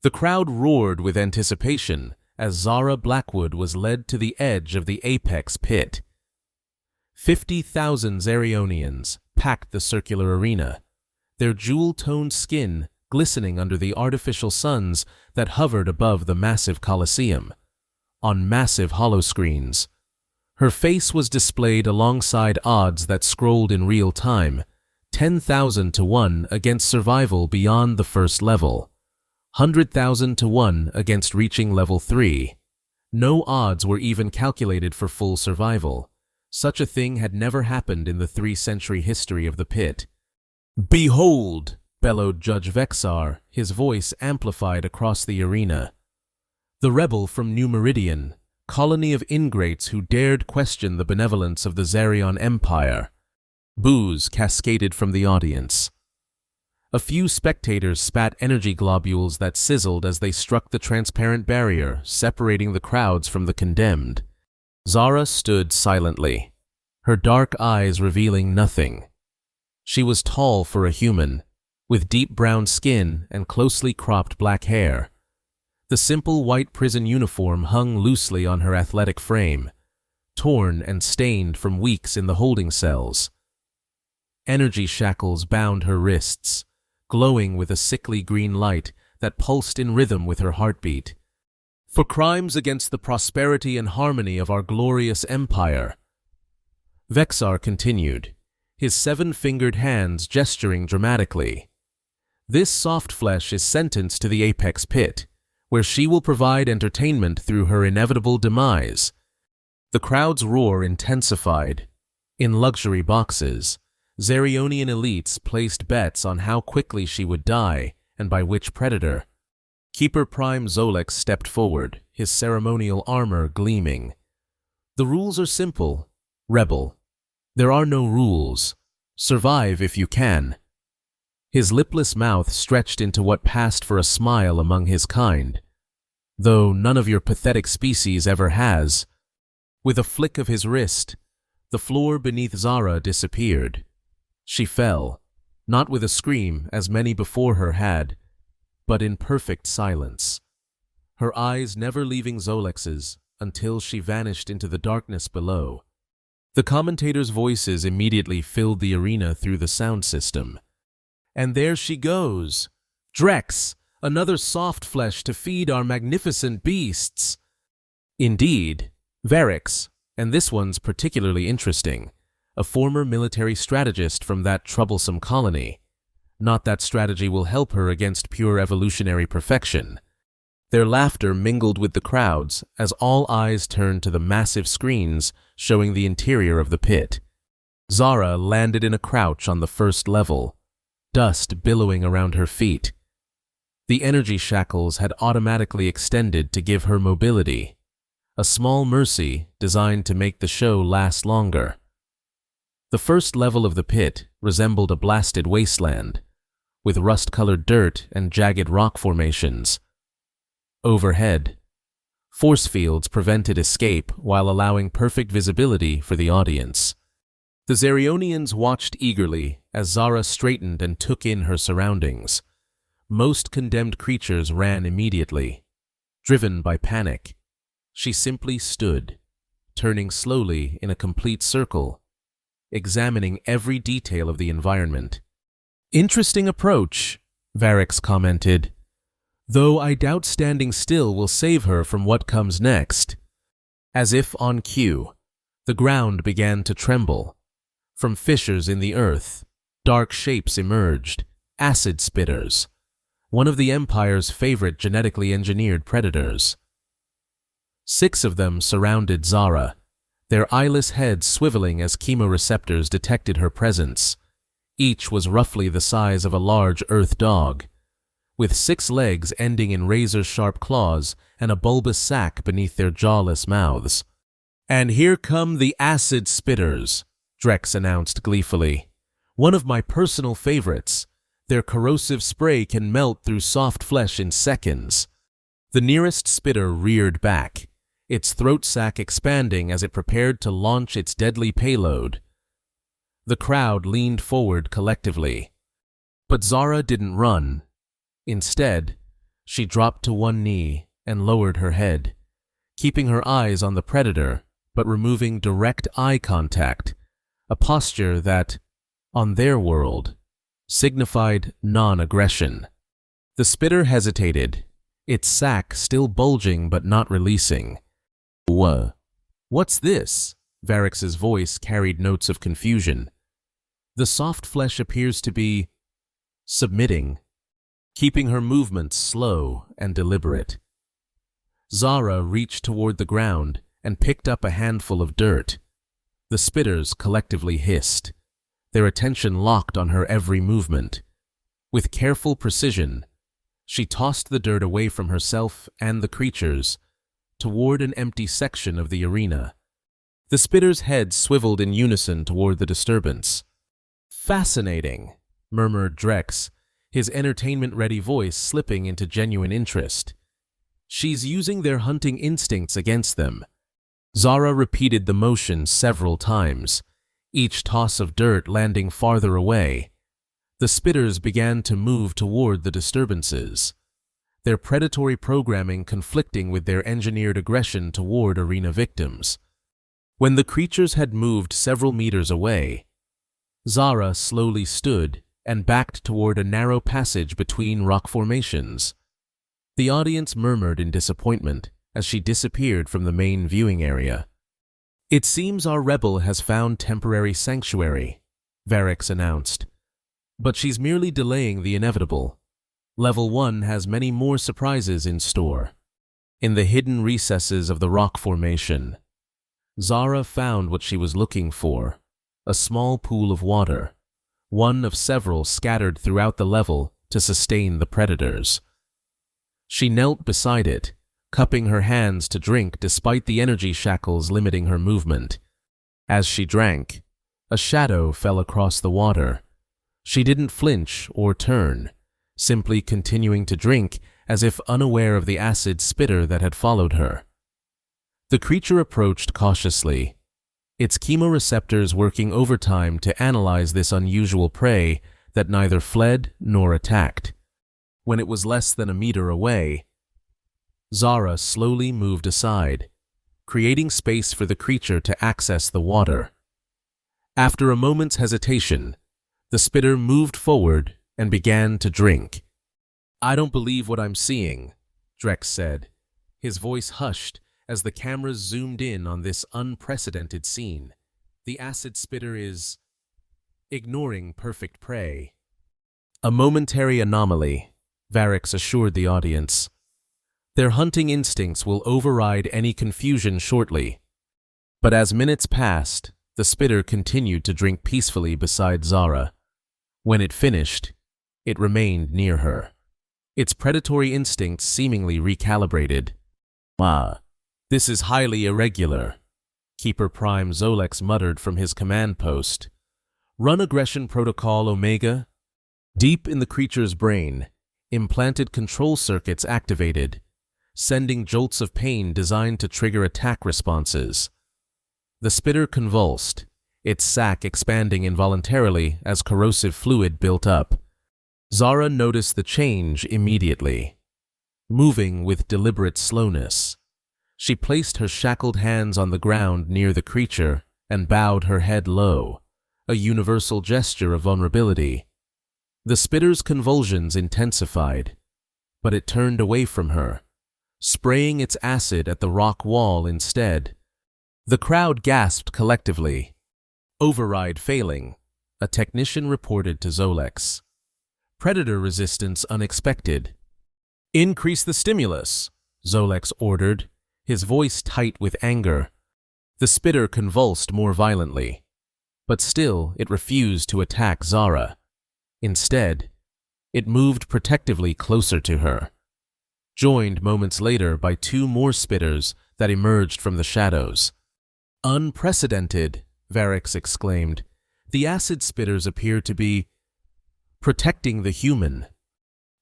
The crowd roared with anticipation as Zara Blackwood was led to the edge of the apex pit. 50,000 Zarionians packed the circular arena, their jewel-toned skin glistening under the artificial suns that hovered above the massive Colosseum. On massive holoscreens, her face was displayed alongside odds that scrolled in real time, 10,000 to 1 against survival beyond the first level, 100,000 to 1 against reaching level 3. No odds were even calculated for full survival. Such a thing had never happened in the 3-century history of the pit. "Behold!" bellowed Judge Vexar, his voice amplified across the arena. The rebel from New Meridian, colony of ingrates who dared question the benevolence of the Zarion Empire. Boos cascaded from the audience. A few spectators spat energy globules that sizzled as they struck the transparent barrier, separating the crowds from the condemned. Zara stood silently, her dark eyes revealing nothing. She was tall for a human, with deep brown skin and closely cropped black hair. The simple white prison uniform hung loosely on her athletic frame, torn and stained from weeks in the holding cells. Energy shackles bound her wrists, glowing with a sickly green light that pulsed in rhythm with her heartbeat. "For crimes against the prosperity and harmony of our glorious empire," Vexar continued, his 7-fingered hands gesturing dramatically. "This soft flesh is sentenced to the apex pit, where she will provide entertainment through her inevitable demise." The crowd's roar intensified. In luxury boxes, Zarionian elites placed bets on how quickly she would die and by which predator. Keeper Prime Zolex stepped forward, his ceremonial armor gleaming. "The rules are simple, Rebel. There are no rules. Survive if you can." His lipless mouth stretched into what passed for a smile among his kind, though none of your pathetic species ever has. With a flick of his wrist, the floor beneath Zara disappeared. She fell, not with a scream as many before her had, but in perfect silence, her eyes never leaving Zolex's until she vanished into the darkness below. The commentators' voices immediately filled the arena through the sound system. "And there she goes! Drex, another soft flesh to feed our magnificent beasts!" Indeed, Varix, and this one's particularly interesting, a former military strategist from that troublesome colony. Not that strategy will help her against pure evolutionary perfection. Their laughter mingled with the crowds as all eyes turned to the massive screens showing the interior of the pit. Zara landed in a crouch on the first level, dust billowing around her feet. The energy shackles had automatically extended to give her mobility, a small mercy designed to make the show last longer. The first level of the pit resembled a blasted wasteland, with rust-colored dirt and jagged rock formations. Overhead, force fields prevented escape while allowing perfect visibility for the audience. The Zarionians watched eagerly as Zara straightened and took in her surroundings. Most condemned creatures ran immediately. Driven by panic, she simply stood, turning slowly in a complete circle, examining every detail of the environment. "Interesting approach," Varix commented, "though I doubt standing still will save her from what comes next." As if on cue, the ground began to tremble. From fissures in the earth, dark shapes emerged, acid spitters, one of the Empire's favorite genetically engineered predators. 6 of them surrounded Zara, their eyeless heads swiveling as chemoreceptors detected her presence. Each was roughly the size of a large earth dog, with 6 legs ending in razor-sharp claws and a bulbous sac beneath their jawless mouths. "And here come the acid spitters," Drex announced gleefully. "One of my personal favorites. Their corrosive spray can melt through soft flesh in seconds." The nearest spitter reared back, its throat sac expanding as it prepared to launch its deadly payload. The crowd leaned forward collectively. But Zara didn't run. Instead, She dropped to one knee and lowered her head, keeping her eyes on the predator but removing direct eye contact, a posture that, on their world, signified non-aggression. The spitter hesitated, its sac still bulging but not releasing. What's this? Varrix's voice carried notes of confusion. The soft flesh appears to be submitting, keeping her movements slow and deliberate. Zara reached toward the ground and picked up a handful of dirt. The spitters collectively hissed, their attention locked on her every movement. With careful precision, she tossed the dirt away from herself and the creatures toward an empty section of the arena. The spitters' heads swiveled in unison toward the disturbance. "Fascinating," murmured Drex, his entertainment-ready voice slipping into genuine interest. "She's using their hunting instincts against them." Zara repeated the motion several times, each toss of dirt landing farther away. The spitters began to move toward the disturbances, their predatory programming conflicting with their engineered aggression toward arena victims. When the creatures had moved several meters away, Zara slowly stood and backed toward a narrow passage between rock formations. The audience murmured in disappointment as she disappeared from the main viewing area. "It seems our rebel has found temporary sanctuary," Varrix announced. "But she's merely delaying the inevitable. Level 1 has many more surprises in store." In the hidden recesses of the rock formation, Zara found what she was looking for, a small pool of water, one of several scattered throughout the level to sustain the predators. She knelt beside it, cupping her hands to drink despite the energy shackles limiting her movement. As she drank, a shadow fell across the water. She didn't flinch or turn, simply continuing to drink as if unaware of the acid spitter that had followed her. The creature approached cautiously, its chemoreceptors working overtime to analyze this unusual prey that neither fled nor attacked. When it was less than a meter away, Zara slowly moved aside, creating space for the creature to access the water. After a moment's hesitation, the spitter moved forward and began to drink. "I don't believe what I'm seeing," Drex said, his voice hushed as the cameras zoomed in on this unprecedented scene. "The acid spitter is ignoring perfect prey." "A momentary anomaly," Varrix assured the audience. "Their hunting instincts will override any confusion shortly." But as minutes passed, the spitter continued to drink peacefully beside Zara. When it finished, it remained near her, its predatory instincts seemingly recalibrated. "This is highly irregular," Keeper Prime Zolex muttered from his command post. "Run aggression protocol Omega." Deep in the creature's brain, implanted control circuits activated, sending jolts of pain designed to trigger attack responses. The spitter convulsed, its sac expanding involuntarily as corrosive fluid built up. Zara noticed the change immediately. Moving with deliberate slowness, she placed her shackled hands on the ground near the creature and bowed her head low, a universal gesture of vulnerability. The spitter's convulsions intensified, but it turned away from her, spraying its acid at the rock wall instead. The crowd gasped collectively. "Override failing," a technician reported to Zolex. "Predator resistance unexpected." "Increase the stimulus," Zolex ordered, his voice tight with anger. The spitter convulsed more violently, but still it refused to attack Zara. Instead, it moved protectively closer to her, joined moments later by two more spitters that emerged from the shadows. "Unprecedented," Varrix exclaimed. "The acid spitters appear to be protecting the human."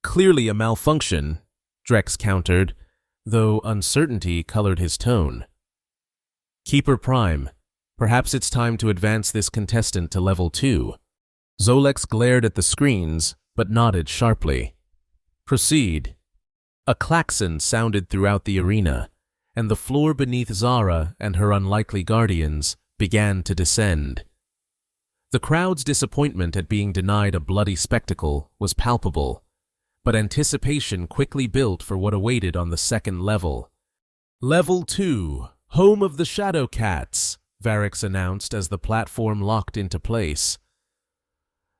"Clearly a malfunction," Drex countered, though uncertainty colored his tone. "Keeper Prime, perhaps it's time to advance this contestant to level 2. Zolex glared at the screens, but nodded sharply. "Proceed." A klaxon sounded throughout the arena, and the floor beneath Zara and her unlikely guardians began to descend. The crowd's disappointment at being denied a bloody spectacle was palpable, but anticipation quickly built for what awaited on the second level. Level 2, Home of the Shadow Cats, Varix announced as the platform locked into place.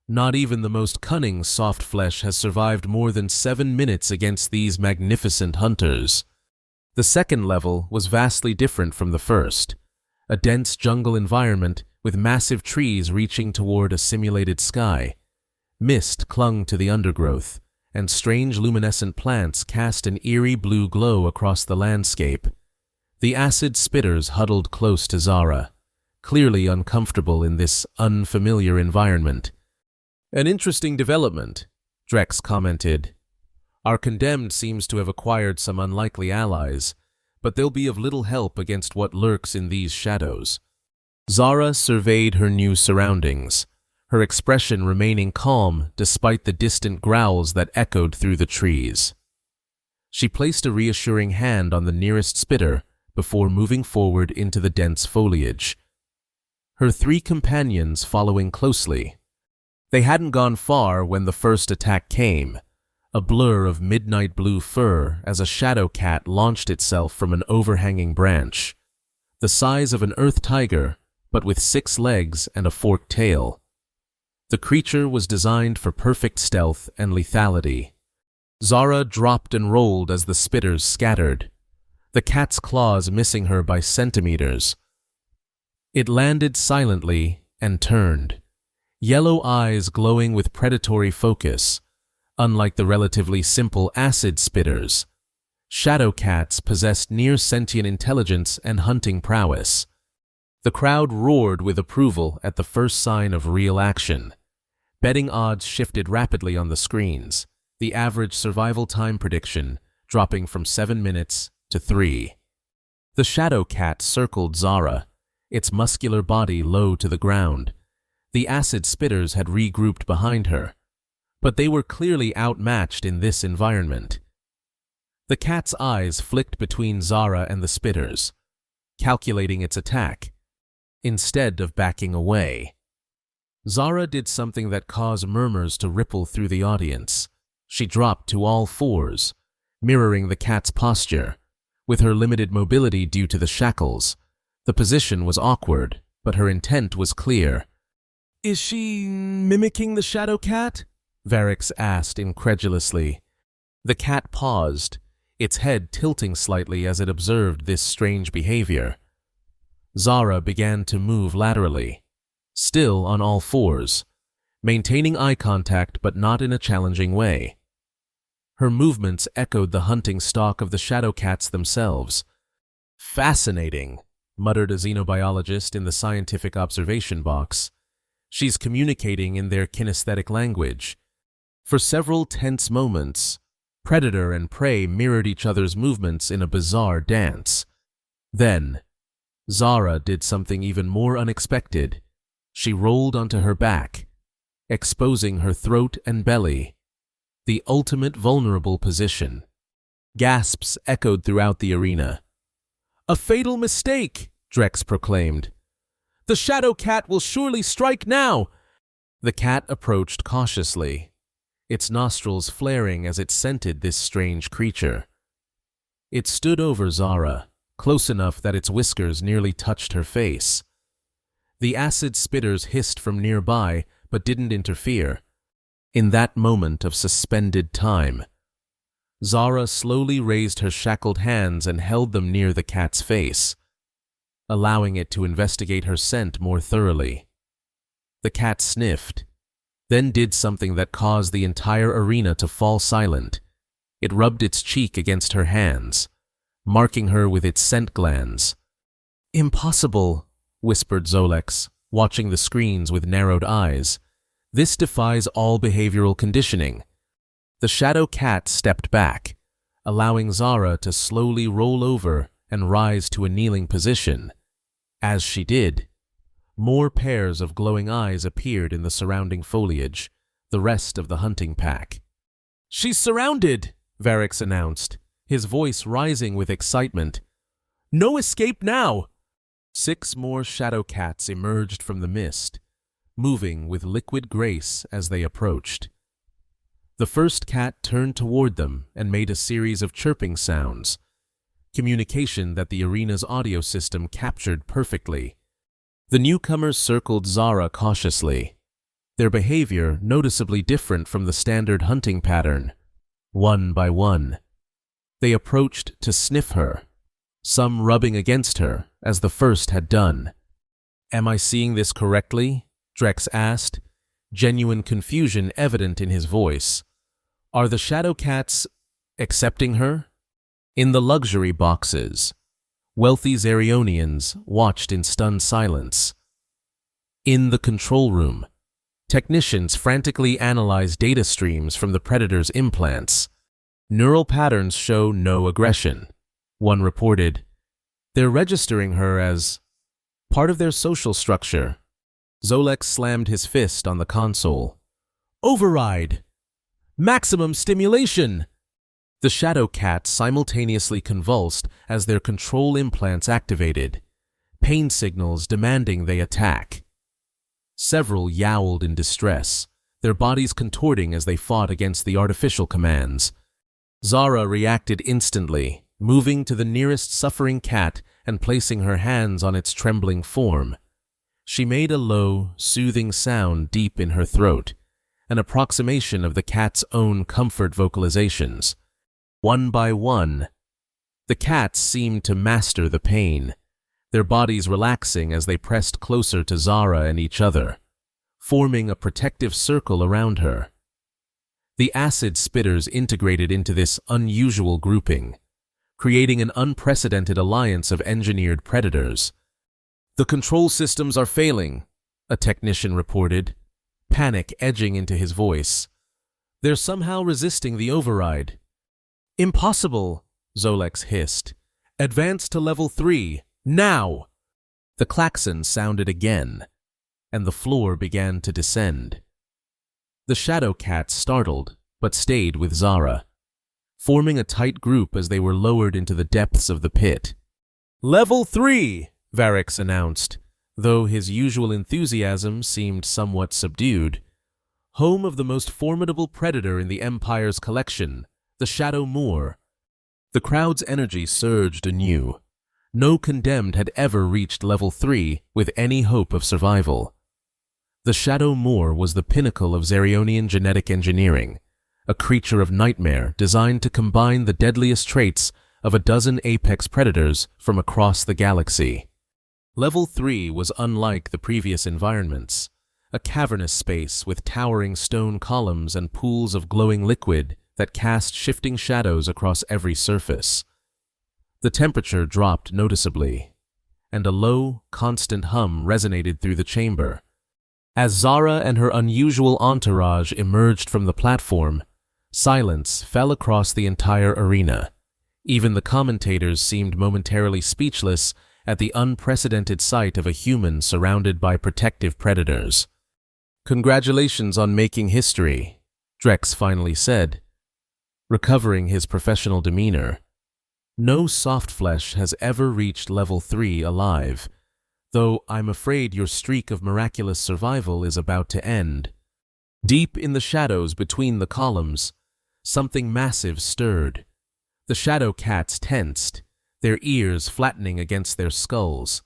Not even the most cunning soft flesh has survived more than 7 minutes against these magnificent hunters. The second level was vastly different from the first, a dense jungle environment with massive trees reaching toward a simulated sky. Mist clung to the undergrowth, and strange luminescent plants cast an eerie blue glow across the landscape. The acid spitters huddled close to Zara, clearly uncomfortable in this unfamiliar environment. An interesting development, Drex commented. Our condemned seems to have acquired some unlikely allies, but they'll be of little help against what lurks in these shadows. Zara surveyed her new surroundings, her expression remaining calm despite the distant growls that echoed through the trees. She placed a reassuring hand on the nearest spitter before moving forward into the dense foliage, her 3 companions following closely. They hadn't gone far when the first attack came, a blur of midnight blue fur as a shadow cat launched itself from an overhanging branch, the size of an earth tiger, but with 6 legs and a forked tail. The creature was designed for perfect stealth and lethality. Zara dropped and rolled as the spitters scattered, the cat's claws missing her by centimeters. It landed silently and turned, yellow eyes glowing with predatory focus. Unlike the relatively simple acid spitters, shadow cats possessed near-sentient intelligence and hunting prowess. The crowd roared with approval at the first sign of real action. Betting odds shifted rapidly on the screens, the average survival time prediction dropping from 7 minutes to 3. The shadow cat circled Zara, its muscular body low to the ground. The acid spitters had regrouped behind her, but they were clearly outmatched in this environment. The cat's eyes flicked between Zara and the spitters, calculating its attack, instead of backing away. Zara did something that caused murmurs to ripple through the audience. She dropped to all 4s, mirroring the cat's posture. With her limited mobility due to the shackles, the position was awkward, but her intent was clear. "Is she mimicking the shadow cat?" Varix asked incredulously. The cat paused, its head tilting slightly as it observed this strange behavior. Zara began to move laterally, still on all 4s, maintaining eye contact but not in a challenging way. Her movements echoed the hunting stalk of the shadow cats themselves. "Fascinating," muttered a xenobiologist in the scientific observation box. "She's communicating in their kinesthetic language." For several tense moments, predator and prey mirrored each other's movements in a bizarre dance. Then, Zara did something even more unexpected. She rolled onto her back, exposing her throat and belly, the ultimate vulnerable position. Gasps echoed throughout the arena. "A fatal mistake," Drex proclaimed. "The shadow cat will surely strike now." The cat approached cautiously, its nostrils flaring as it scented this strange creature. It stood over Zara, close enough that its whiskers nearly touched her face. The acid spitters hissed from nearby but didn't interfere. In that moment of suspended time, Zara slowly raised her shackled hands and held them near the cat's face, allowing it to investigate her scent more thoroughly. The cat sniffed, then did something that caused the entire arena to fall silent. It rubbed its cheek against her hands, marking her with its scent glands. "Impossible," whispered Zolex, watching the screens with narrowed eyes. "This defies all behavioral conditioning." The shadow cat stepped back, allowing Zara to slowly roll over and rise to a kneeling position. As she did, more pairs of glowing eyes appeared in the surrounding foliage, the rest of the hunting pack. "She's surrounded," Varix announced, his voice rising with excitement. "No escape now!" 6 more shadow cats emerged from the mist, moving with liquid grace as they approached. The first cat turned toward them and made a series of chirping sounds, communication that the arena's audio system captured perfectly. The newcomers circled Zara cautiously, their behavior noticeably different from the standard hunting pattern. One by one, they approached to sniff her, some rubbing against her, as the first had done. "Am I seeing this correctly?" Drex asked, genuine confusion evident in his voice. "Are the shadow cats accepting her?" In the luxury boxes, wealthy Zarionians watched in stunned silence. In the control room, technicians frantically analyzed data streams from the predator's implants. Neural patterns show no aggression. One reported, "They're registering her as part of their social structure." Zolex slammed his fist on the console. "Override! Maximum stimulation!" The shadow cats simultaneously convulsed as their control implants activated, pain signals demanding they attack. Several yowled in distress, their bodies contorting as they fought against the artificial commands. Zara reacted instantly, moving to the nearest suffering cat and placing her hands on its trembling form. She made a low, soothing sound deep in her throat, an approximation of the cat's own comfort vocalizations. One by one, the cats seemed to master the pain, their bodies relaxing as they pressed closer to Zara and each other, forming a protective circle around her. The acid spitters integrated into this unusual grouping, creating an unprecedented alliance of engineered predators. "The control systems are failing," a technician reported, panic edging into his voice. "They're somehow resisting the override." "Impossible," Zolex hissed. "Advance to level 3, now!" The klaxon sounded again, and the floor began to descend. The shadow cats startled, but stayed with Zara, forming a tight group as they were lowered into the depths of the pit. "Level 3, Varix announced, though his usual enthusiasm seemed somewhat subdued. "Home of the most formidable predator in the Empire's collection, the Shadow Moor." The crowd's energy surged anew. No condemned had ever reached level 3 with any hope of survival. The Shadow Moor was the pinnacle of Zarionian genetic engineering, a creature of nightmare designed to combine the deadliest traits of a dozen apex predators from across the galaxy. Level 3 was unlike the previous environments, a cavernous space with towering stone columns and pools of glowing liquid that cast shifting shadows across every surface. The temperature dropped noticeably, and a low, constant hum resonated through the chamber. As Zara and her unusual entourage emerged from the platform, silence fell across the entire arena. Even the commentators seemed momentarily speechless at the unprecedented sight of a human surrounded by protective predators. "Congratulations on making history," Drex finally said, recovering his professional demeanor. "No soft flesh has ever reached level 3 alive, though I'm afraid your streak of miraculous survival is about to end." Deep in the shadows between the columns, something massive stirred. The shadow cats tensed, their ears flattening against their skulls.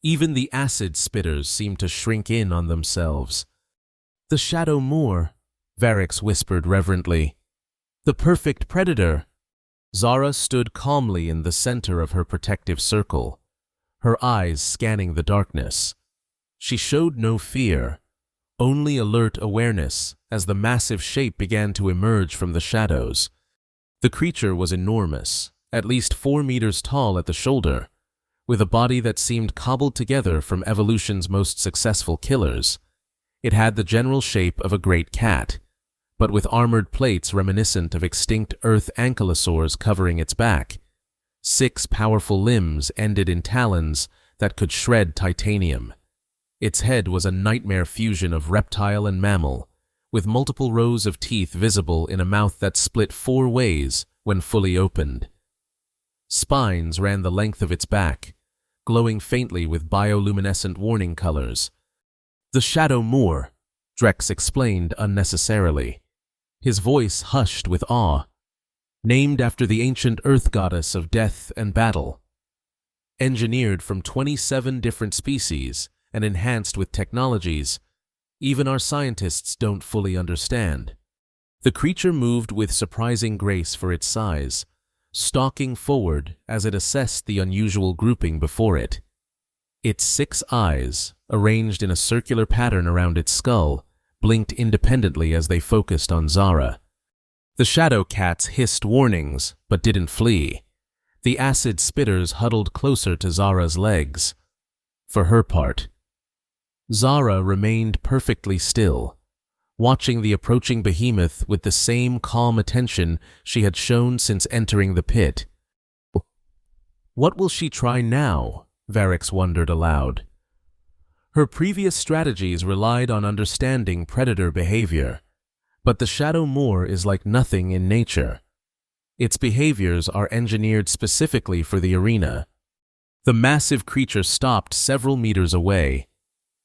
Even the acid spitters seemed to shrink in on themselves. "The Shadow Moor," Varix whispered reverently. "The perfect predator." Zara stood calmly in the center of her protective circle, her eyes scanning the darkness. She showed no fear, only alert awareness as the massive shape began to emerge from the shadows. The creature was enormous, at least 4 meters tall at the shoulder, with a body that seemed cobbled together from evolution's most successful killers. It had the general shape of a great cat, but with armored plates reminiscent of extinct Earth ankylosaurs covering its back. 6 powerful limbs ended in talons that could shred titanium. Its head was a nightmare fusion of reptile and mammal, with multiple rows of teeth visible in a mouth that split 4 ways when fully opened. Spines ran the length of its back, glowing faintly with bioluminescent warning colors. "The Shadow Moor," Drex explained unnecessarily, his voice hushed with awe. "Named after the ancient earth goddess of death and battle. Engineered from 27 different species and enhanced with technologies even our scientists don't fully understand." The creature moved with surprising grace for its size, stalking forward as it assessed the unusual grouping before it. Its 6 eyes, arranged in a circular pattern around its skull, blinked independently as they focused on Zara. The shadow cats hissed warnings, but didn't flee. The acid spitters huddled closer to Zara's legs. For her part, Zara remained perfectly still, watching the approaching behemoth with the same calm attention she had shown since entering the pit. What will she try now? Varix wondered aloud. Her previous strategies relied on understanding predator behavior, but the Shadow Moor is like nothing in nature. Its behaviors are engineered specifically for the arena. The massive creature stopped several meters away,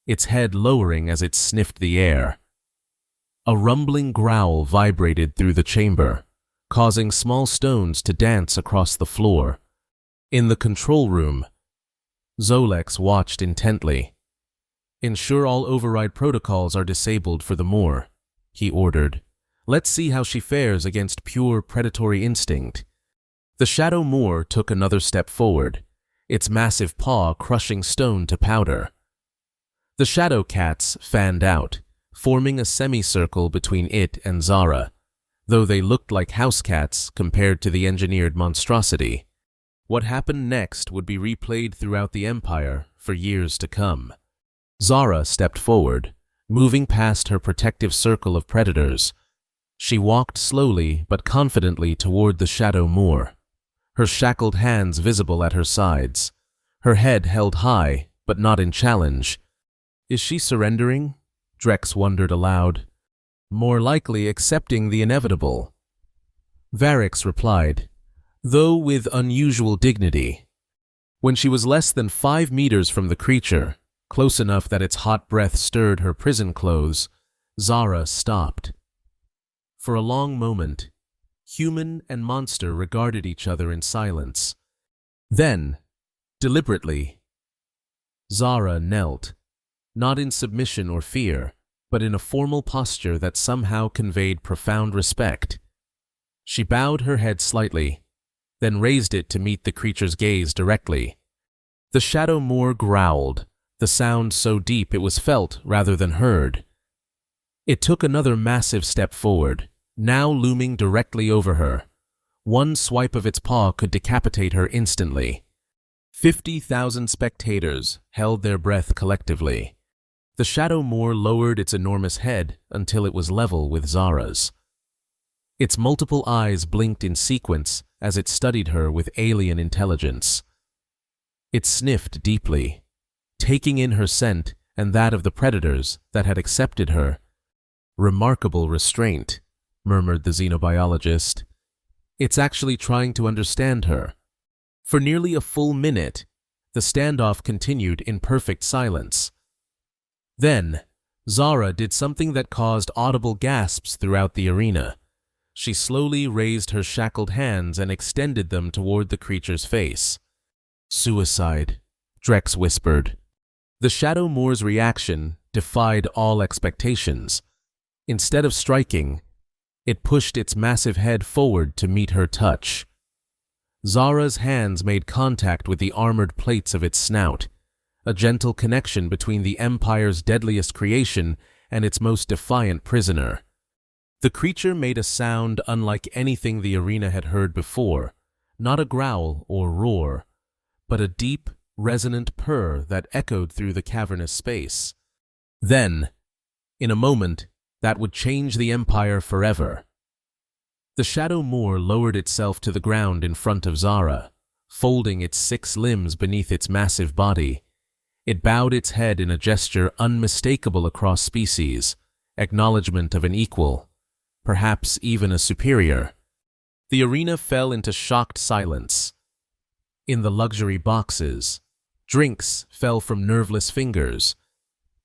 its head lowering as it sniffed the air. A rumbling growl vibrated through the chamber, causing small stones to dance across the floor. In the control room, Zolex watched intently. "Ensure all override protocols are disabled for the Moor," he ordered. "Let's see how she fares against pure predatory instinct." The Shadow Moor took another step forward, its massive paw crushing stone to powder. The shadow cats fanned out, forming a semicircle between it and Zara, though they looked like house cats compared to the engineered monstrosity. What happened next would be replayed throughout the Empire for years to come. Zara stepped forward, moving past her protective circle of predators. She walked slowly but confidently toward the Shadow Moor, her shackled hands visible at her sides, her head held high but not in challenge. Is she surrendering? Drex wondered aloud. More likely accepting the inevitable. Varix replied, though with unusual dignity. When she was less than 5 meters from the creature, close enough that its hot breath stirred her prison clothes, Zara stopped. For a long moment, human and monster regarded each other in silence. Then, deliberately, Zara knelt, not in submission or fear, but in a formal posture that somehow conveyed profound respect. She bowed her head slightly, then raised it to meet the creature's gaze directly. The Shadow Moor growled, the sound so deep it was felt rather than heard. It took another massive step forward, now looming directly over her. One swipe of its paw could decapitate her instantly. 50,000 spectators held their breath collectively. The Shadow Moor lowered its enormous head until it was level with Zara's. Its multiple eyes blinked in sequence as it studied her with alien intelligence. It sniffed deeply, taking in her scent and that of the predators that had accepted her. Remarkable restraint, murmured the xenobiologist. It's actually trying to understand her. For nearly a full minute, the standoff continued in perfect silence. Then, Zara did something that caused audible gasps throughout the arena. She slowly raised her shackled hands and extended them toward the creature's face. Suicide, Drex whispered. The Shadow Moor's reaction defied all expectations. Instead of striking, it pushed its massive head forward to meet her touch. Zara's hands made contact with the armored plates of its snout, a gentle connection between the Empire's deadliest creation and its most defiant prisoner. The creature made a sound unlike anything the arena had heard before, not a growl or roar, but a deep, resonant purr that echoed through the cavernous space. Then, in a moment, that would change the Empire forever. The Shadow Moor lowered itself to the ground in front of Zara, folding its 6 limbs beneath its massive body. It bowed its head in a gesture unmistakable across species, acknowledgement of an equal, perhaps even a superior. The arena fell into shocked silence. In the luxury boxes, drinks fell from nerveless fingers.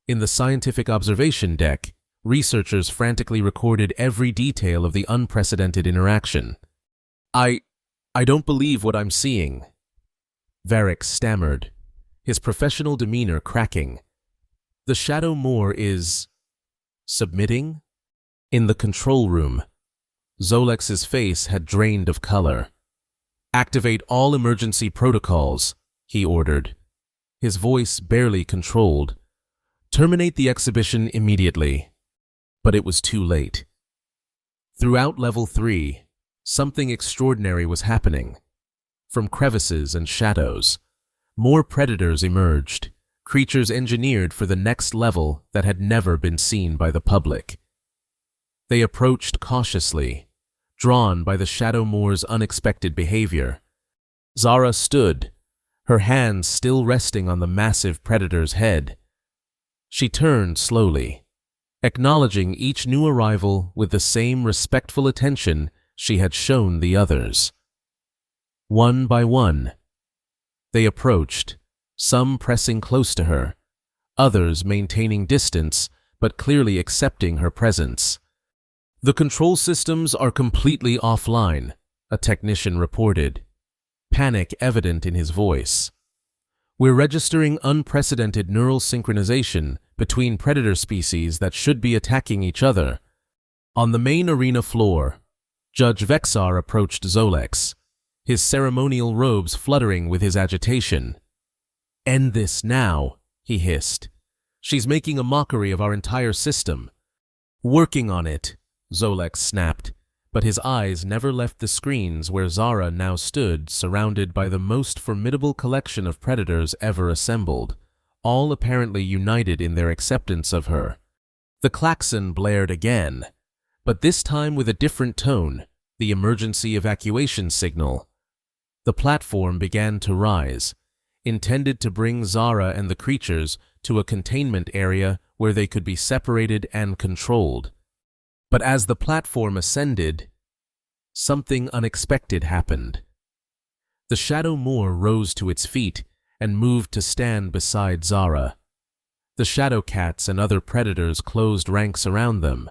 In the scientific observation deck, researchers frantically recorded every detail of the unprecedented interaction. I don't believe what I'm seeing," Varric stammered, his professional demeanor cracking. "The Shadow Moor is submitting?" In the control room, Zolex's face had drained of color. "Activate all emergency protocols," he ordered, his voice barely controlled. "Terminate the exhibition immediately." But it was too late. Throughout Level 3, something extraordinary was happening. From crevices and shadows, more predators emerged, creatures engineered for the next level that had never been seen by the public. They approached cautiously, drawn by the Shadow Moor's unexpected behavior. Zara stood, her hands still resting on the massive predator's head. She turned slowly, acknowledging each new arrival with the same respectful attention she had shown the others. One by one, they approached, some pressing close to her, others maintaining distance but clearly accepting her presence. "The control systems are completely offline," a technician reported, panic evident in his voice. "We're registering unprecedented neural synchronization between predator species that should be attacking each other." On the main arena floor, Judge Vexar approached Zolex, his ceremonial robes fluttering with his agitation. "End this now," he hissed. "She's making a mockery of our entire system." "Working on it," Zolex snapped, but his eyes never left the screens where Zara now stood, surrounded by the most formidable collection of predators ever assembled, all apparently united in their acceptance of her. The klaxon blared again, but this time with a different tone, the emergency evacuation signal. The platform began to rise, intended to bring Zara and the creatures to a containment area where they could be separated and controlled. But as the platform ascended, something unexpected happened. The Shadow Moor rose to its feet and moved to stand beside Zara. The shadow cats and other predators closed ranks around them.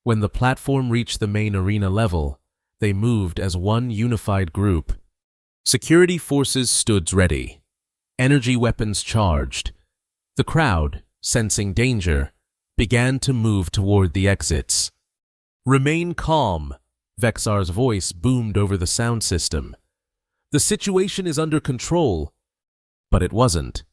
When the platform reached the main arena level, they moved as one unified group. Security forces stood ready, energy weapons charged. The crowd, sensing danger, began to move toward the exits. "Remain calm," Vexar's voice boomed over the sound system. "The situation is under control." But it wasn't.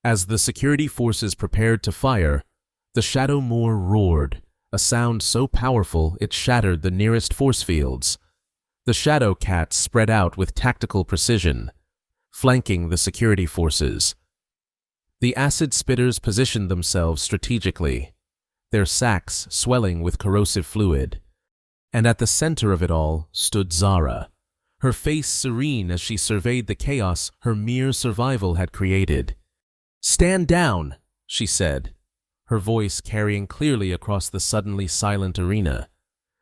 As the security forces prepared to fire, the Shadow Moor roared, a sound so powerful it shattered the nearest force fields. The shadow cats spread out with tactical precision, flanking the security forces. The acid spitters positioned themselves strategically, their sacks swelling with corrosive fluid. And at the center of it all stood Zara, her face serene as she surveyed the chaos her mere survival had created. "Stand down," she said, her voice carrying clearly across the suddenly silent arena.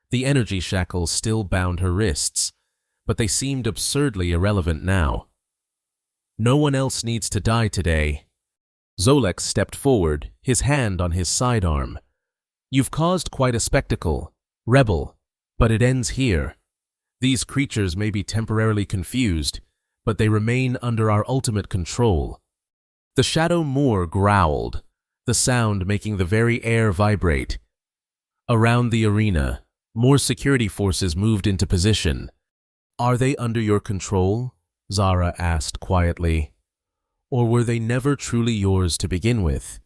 The energy shackles still bound her wrists, but they seemed absurdly irrelevant now. "No one else needs to die today." Zolex stepped forward, his hand on his sidearm. "You've caused quite a spectacle, Rebel, but it ends here. These creatures may be temporarily confused, but they remain under our ultimate control." The Shadow Moor growled, the sound making the very air vibrate. Around the arena, more security forces moved into position. "Are they under your control?" Zara asked quietly. "Or were they never truly yours to begin with?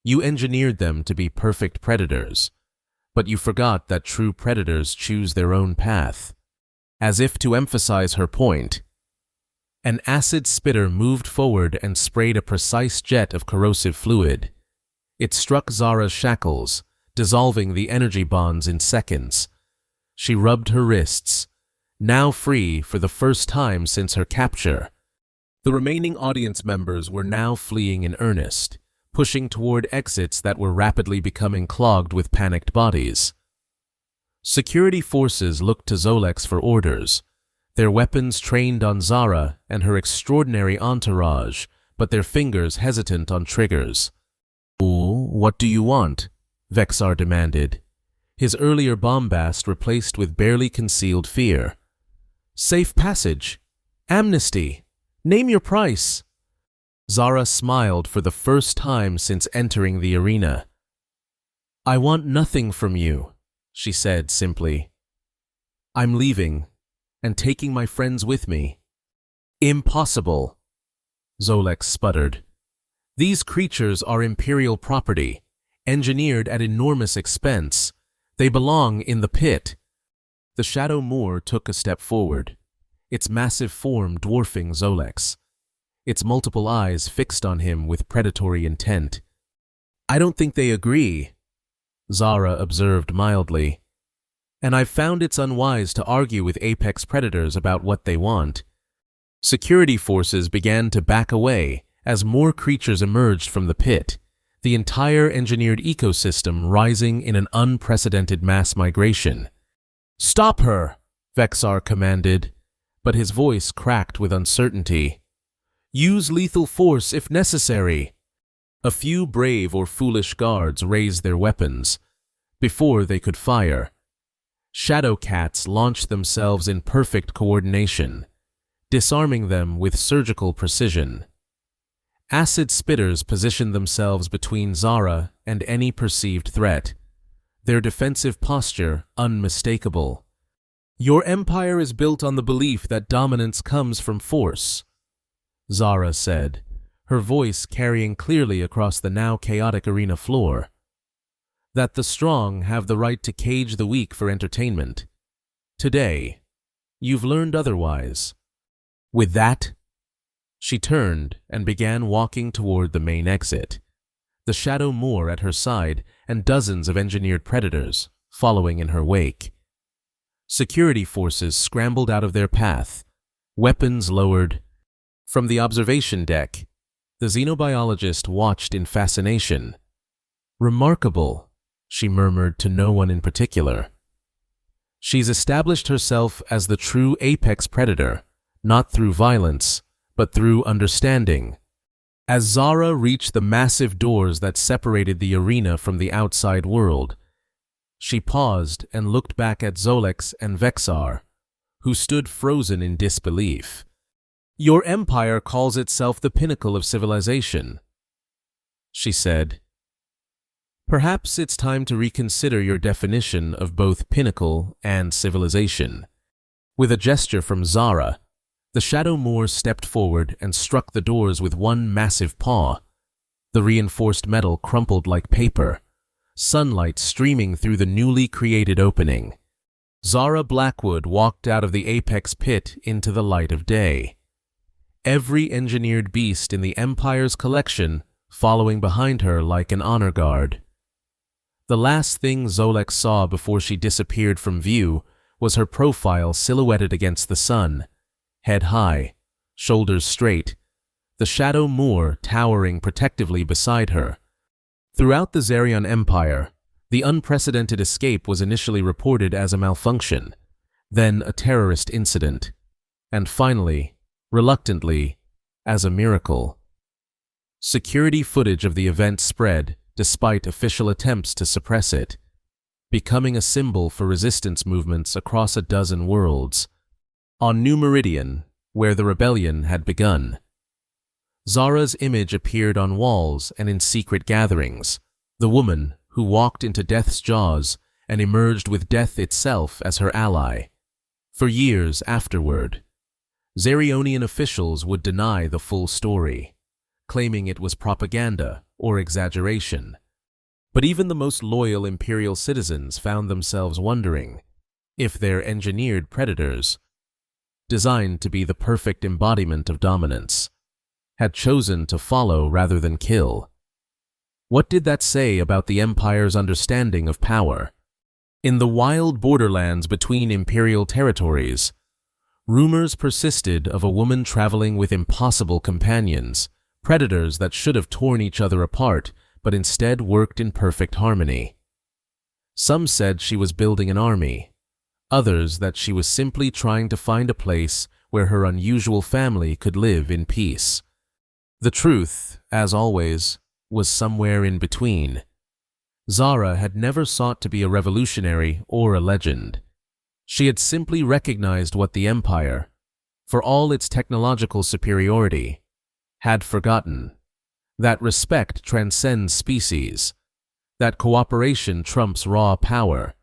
You engineered them to be perfect predators, but you forgot that true predators choose their own path." As if to emphasize her point, an acid spitter moved forward and sprayed a precise jet of corrosive fluid. It struck Zara's shackles, dissolving the energy bonds in seconds. She rubbed her wrists, now free for the first time since her capture. The remaining audience members were now fleeing in earnest, pushing toward exits that were rapidly becoming clogged with panicked bodies. Security forces looked to Zolex for orders, their weapons trained on Zara and her extraordinary entourage, but their fingers hesitant on triggers. "What do you want?" Vexar demanded, his earlier bombast replaced with barely concealed fear. "Safe passage. Amnesty. Name your price." Zara smiled for the first time since entering the arena. "I want nothing from you," she said simply. "I'm leaving, and taking my friends with me." "Impossible," Zolex sputtered. "These creatures are Imperial property, engineered at enormous expense. They belong in the pit." The Shadow Moor took a step forward, its massive form dwarfing Zolex, its multiple eyes fixed on him with predatory intent. "I don't think they agree," Zara observed mildly, "and I've found it's unwise to argue with apex predators about what they want." Security forces began to back away as more creatures emerged from the pit, the entire engineered ecosystem rising in an unprecedented mass migration. "Stop her!" Vexar commanded, but his voice cracked with uncertainty. "Use lethal force if necessary." A few brave or foolish guards raised their weapons. Before they could fire, Shadow Cats launched themselves in perfect coordination, disarming them with surgical precision. Acid Spitters positioned themselves between Zara and any perceived threat, their defensive posture unmistakable. "Your empire is built on the belief that dominance comes from force," Zara said, her voice carrying clearly across the now chaotic arena floor. "That the strong have the right to cage the weak for entertainment. Today, you've learned otherwise." With that, she turned and began walking toward the main exit, the Shadow Moor at her side and dozens of engineered predators following in her wake. Security forces scrambled out of their path, weapons lowered. From the observation deck, the xenobiologist watched in fascination. "Remarkable," she murmured to no one in particular. "She's established herself as the true apex predator, not through violence, but through understanding." As Zara reached the massive doors that separated the arena from the outside world, she paused and looked back at Zolex and Vexar, who stood frozen in disbelief. "Your empire calls itself the pinnacle of civilization," she said. "Perhaps it's time to reconsider your definition of both pinnacle and civilization." With a gesture from Zara, the Shadow Moor stepped forward and struck the doors with one massive paw. The reinforced metal crumpled like paper, sunlight streaming through the newly created opening. Zara Blackwood walked out of the apex pit into the light of day, every engineered beast in the Empire's collection following behind her like an honor guard. The last thing Zolex saw before she disappeared from view was her profile silhouetted against the sun, head high, shoulders straight, the Shadow Moor towering protectively beside her. Throughout the Zarion Empire, the unprecedented escape was initially reported as a malfunction, then a terrorist incident, and finally, reluctantly, as a miracle. Security footage of the event spread despite official attempts to suppress it, becoming a symbol for resistance movements across a dozen worlds. On New Meridian, where the rebellion had begun, Zara's image appeared on walls and in secret gatherings, the woman who walked into death's jaws and emerged with death itself as her ally. For years afterward, Zarionian officials would deny the full story, claiming it was propaganda or exaggeration. But even the most loyal Imperial citizens found themselves wondering if their engineered predators, designed to be the perfect embodiment of dominance, had chosen to follow rather than kill. What did that say about the Empire's understanding of power? In the wild borderlands between Imperial territories, rumors persisted of a woman traveling with impossible companions, predators that should have torn each other apart, but instead worked in perfect harmony. Some said she was building an army, others that she was simply trying to find a place where her unusual family could live in peace. The truth, as always, was somewhere in between. Zara had never sought to be a revolutionary or a legend. She had simply recognized what the Empire, for all its technological superiority, had forgotten: that respect transcends species, that cooperation trumps raw power,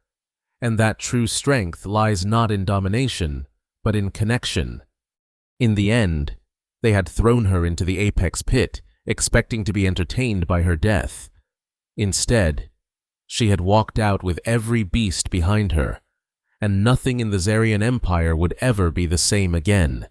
and that true strength lies not in domination, but in connection. In the end, they had thrown her into the apex pit, expecting to be entertained by her death. Instead, she had walked out with every beast behind her, and nothing in the Zarian Empire would ever be the same again.